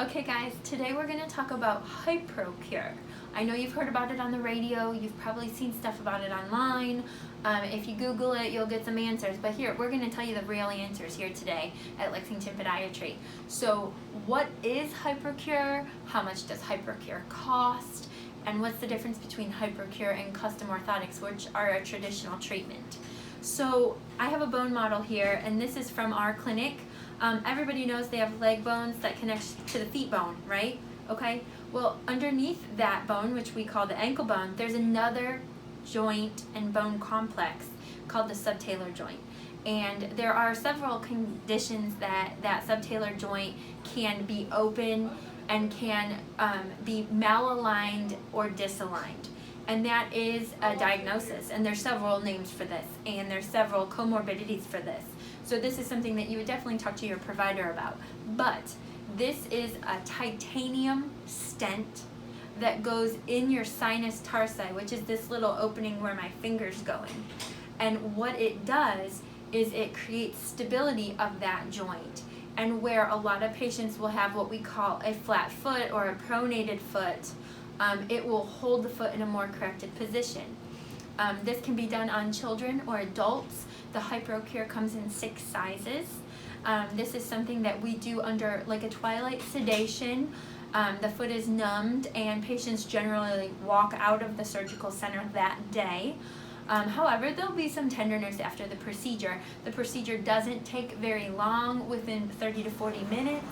Okay guys, today we're going to talk about Hyprocure. I know you've heard about it on the radio, you've probably seen stuff about it online. If you Google it, you'll get some answers. But here, we're going to tell you the real answers here today at Lexington Podiatry. So, what is Hyprocure? How much does Hyprocure cost? And what's the difference between Hyprocure and custom orthotics, which are a traditional treatment? So, I have a bone model here, and this is from our clinic. Everybody knows they have leg bones that connect to the feet bone, right? Okay, well, underneath that bone, which we call the ankle bone, there's another joint and bone complex called the subtalar joint. And there are several conditions that subtalar joint can be open and can be malaligned or disaligned. And that is a diagnosis, and there's several names for this, and there's several comorbidities for this. So this is something that you would definitely talk to your provider about. But this is a titanium stent that goes in your sinus tarsi, which is this little opening where my finger's going. And what it does is it creates stability of that joint. And where a lot of patients will have what we call a flat foot or a pronated foot, it will hold the foot in a more corrected position. This can be done on children or adults. The Hyprocure comes in 6 sizes. This is something that we do under like a twilight sedation. The foot is numbed and patients generally walk out of the surgical center that day. However, there'll be some tenderness after the procedure. The procedure doesn't take very long, within 30 to 40 minutes.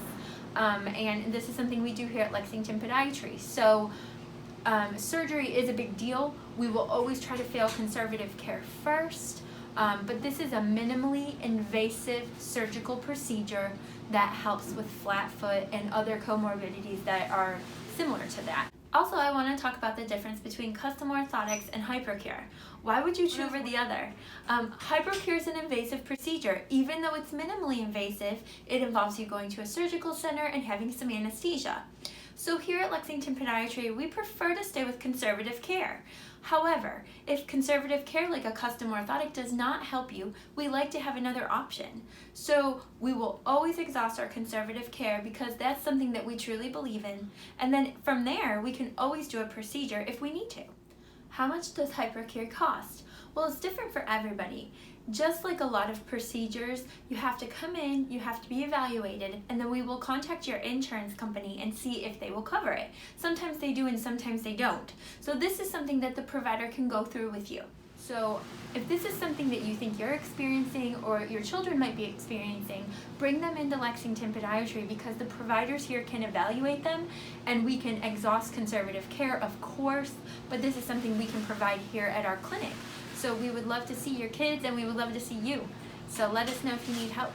And this is something we do here at Lexington Podiatry. So surgery is a big deal. We will always try to fail conservative care first. But this is a minimally invasive surgical procedure that helps with flat foot and other comorbidities that are similar to that. Also, I want to talk about the difference between custom orthotics and Hyprocure. Why would you choose over the other? Hyprocure is an invasive procedure. Even though it's minimally invasive, it involves you going to a surgical center and having some anesthesia. So here at Lexington Podiatry, we prefer to stay with conservative care. However, if conservative care like a custom orthotic does not help you, we like to have another option. So we will always exhaust our conservative care because that's something that we truly believe in. And then from there, we can always do a procedure if we need to. How much does Hyprocure cost? Well, it's different for everybody. Just like a lot of procedures, you have to come in, you have to be evaluated, and then we will contact your insurance company and see if they will cover it. Sometimes they do and sometimes they don't. So this is something that the provider can go through with you. So if this is something that you think you're experiencing or your children might be experiencing, bring them into Lexington Podiatry because the providers here can evaluate them and we can exhaust conservative care, of course, but this is something we can provide here at our clinic. So we would love to see your kids and we would love to see you. So let us know if you need help.